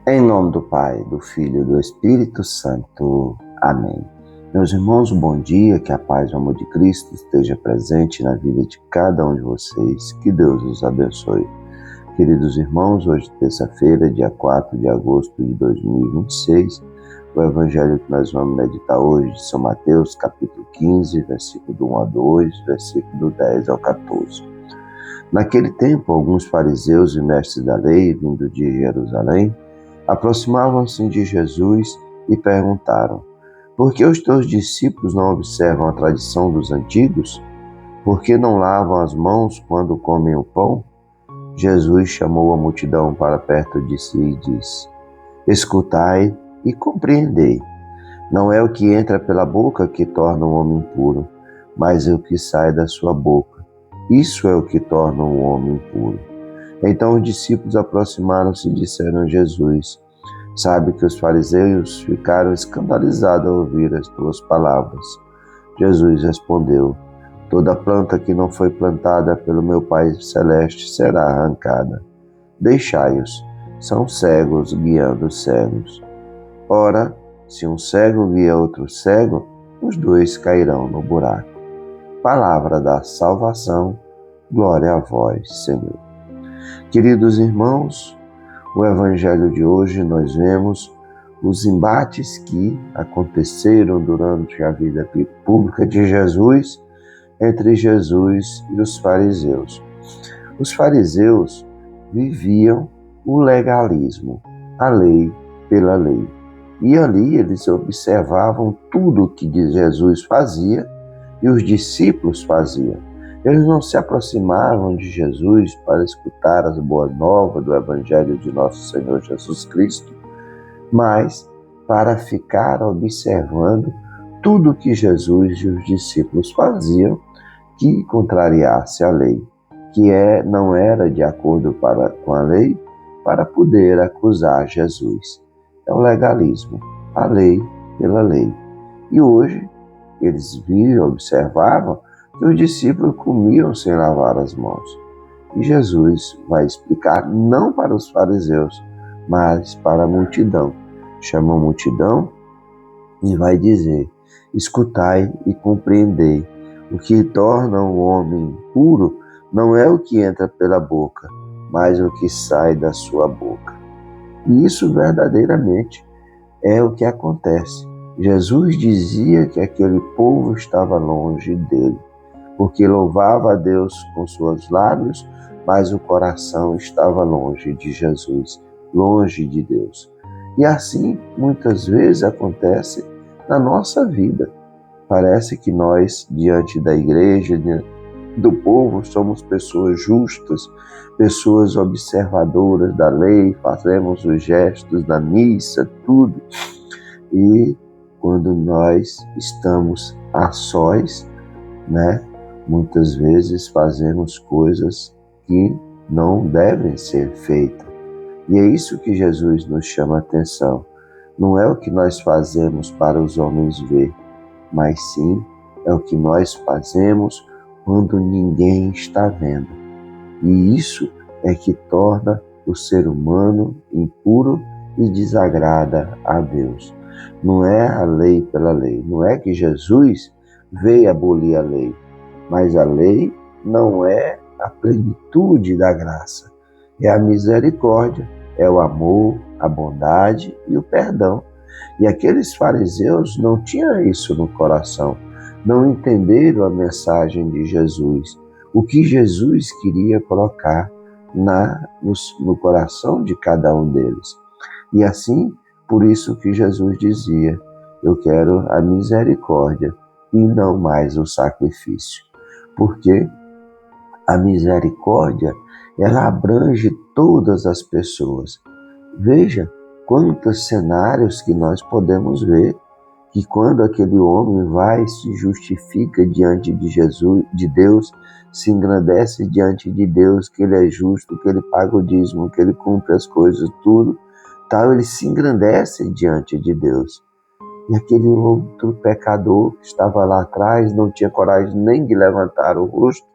Em nome do Pai, do Filho e do Espírito Santo. Amém. Meus irmãos, bom dia, que a paz e o amor de Cristo esteja presente na vida de cada um de vocês. Que Deus os abençoe. Queridos irmãos, hoje terça-feira, dia 4 de agosto de 2026, o evangelho que nós vamos meditar hoje de São Mateus, capítulo 15, versículo do 1 a 2, versículo do 10 ao 14. Naquele tempo, alguns fariseus e mestres da lei, vindo de Jerusalém, aproximavam-se de Jesus e perguntaram: por que os teus discípulos não observam a tradição dos antigos? Por que não lavam as mãos quando comem o pão? Jesus chamou a multidão para perto de si e disse: escutai e compreendei. Não é o que entra pela boca que torna o homem impuro, mas é o que sai da sua boca. Isso é o que torna o homem impuro. Então os discípulos aproximaram-se e disseram a Jesus: sabe que os fariseus ficaram escandalizados ao ouvir as tuas palavras. Jesus respondeu: toda planta que não foi plantada pelo meu Pai Celeste será arrancada. Deixai-os, são cegos guiando cegos. Ora, se um cego guia outro cego, os dois cairão no buraco. Palavra da salvação, glória a vós, Senhor. Queridos irmãos, o evangelho de hoje nós vemos os embates que aconteceram durante a vida pública de Jesus, entre Jesus e os fariseus. Os fariseus viviam o legalismo, a lei pela lei. E ali eles observavam tudo o que Jesus fazia e os discípulos faziam. Eles não se aproximavam de Jesus para escutar as boas novas do Evangelho de nosso Senhor Jesus Cristo, mas para ficar observando tudo que Jesus e os discípulos faziam que contrariasse a lei, que não era de acordo com a lei, para poder acusar Jesus. É o legalismo, a lei pela lei. E hoje eles observavam que os discípulos comiam sem lavar as mãos. E Jesus vai explicar não para os fariseus, mas para a multidão. Chama a multidão e vai dizer: escutai e compreendei. O que torna o homem puro não é o que entra pela boca, mas o que sai da sua boca. E isso verdadeiramente é o que acontece. Jesus dizia que aquele povo estava longe dele, porque louvava a Deus com seus lábios, mas o coração estava longe de Jesus, longe de Deus. E assim, muitas vezes acontece na nossa vida. Parece que nós, diante da igreja, do povo, somos pessoas justas, pessoas observadoras da lei, fazemos os gestos da missa, tudo. E quando nós estamos a sós, muitas vezes fazemos coisas que não devem ser feitas. E é isso que Jesus nos chama a atenção. Não é o que nós fazemos para os homens ver, mas sim é o que nós fazemos quando ninguém está vendo. E isso é que torna o ser humano impuro e desagrada a Deus. Não é a lei pela lei, não é que Jesus veio abolir a lei, mas a lei não é a plenitude da graça, é a misericórdia, é o amor, a bondade e o perdão. E aqueles fariseus não tinham isso no coração, não entenderam a mensagem de Jesus, o que Jesus queria colocar no coração de cada um deles. E assim, por isso que Jesus dizia: eu quero a misericórdia e não mais o sacrifício. Porque a misericórdia, ela abrange todas as pessoas. Veja quantos cenários que nós podemos ver, que quando aquele homem vai e se justifica diante de Jesus, de Deus, se engrandece diante de Deus, que ele é justo, que ele paga o dízimo, que ele cumpre as coisas, tudo, tal, ele se engrandece diante de Deus. E aquele outro pecador que estava lá atrás, não tinha coragem nem de levantar o rosto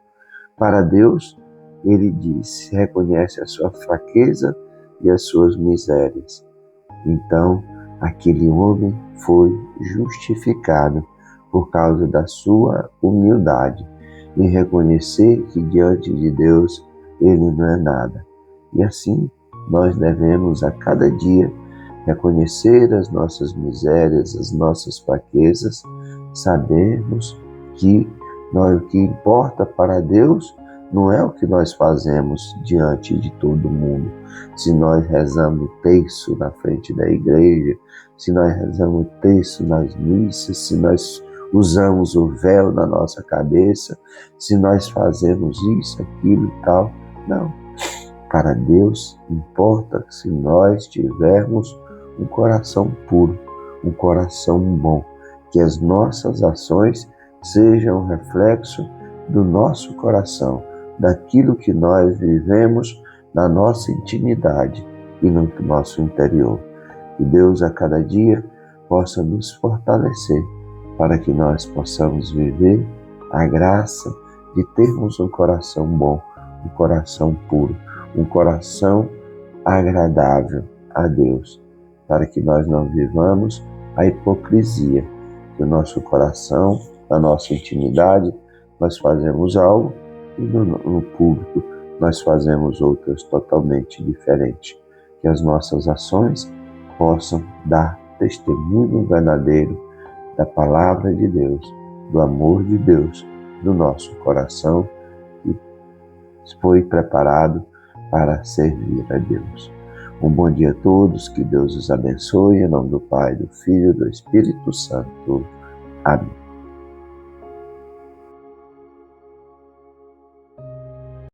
para Deus, ele diz, reconhece a sua fraqueza e as suas misérias. Então, aquele homem foi justificado por causa da sua humildade e reconhecer que diante de Deus ele não é nada. E assim, nós devemos a cada dia reconhecer as nossas misérias, as nossas fraquezas, sabermos que o que importa para Deus não é o que nós fazemos diante de todo mundo. Se nós rezamos o terço na frente da igreja, se nós rezamos o terço nas missas, se nós usamos o véu na nossa cabeça, se nós fazemos isso, aquilo e tal. Não. Para Deus importa se nós tivermos um coração puro, um coração bom, que as nossas ações sejam um reflexo do nosso coração, daquilo que nós vivemos na nossa intimidade e no nosso interior. Que Deus a cada dia possa nos fortalecer para que nós possamos viver a graça de termos um coração bom, um coração puro, um coração agradável a Deus, para que nós não vivamos a hipocrisia, que o nosso coração, na nossa intimidade, nós fazemos algo e no público nós fazemos outras totalmente diferentes. Que as nossas ações possam dar testemunho verdadeiro da palavra de Deus, do amor de Deus, do nosso coração que foi preparado para servir a Deus. Um bom dia a todos, que Deus os abençoe, em nome do Pai, do Filho e do Espírito Santo. Amém.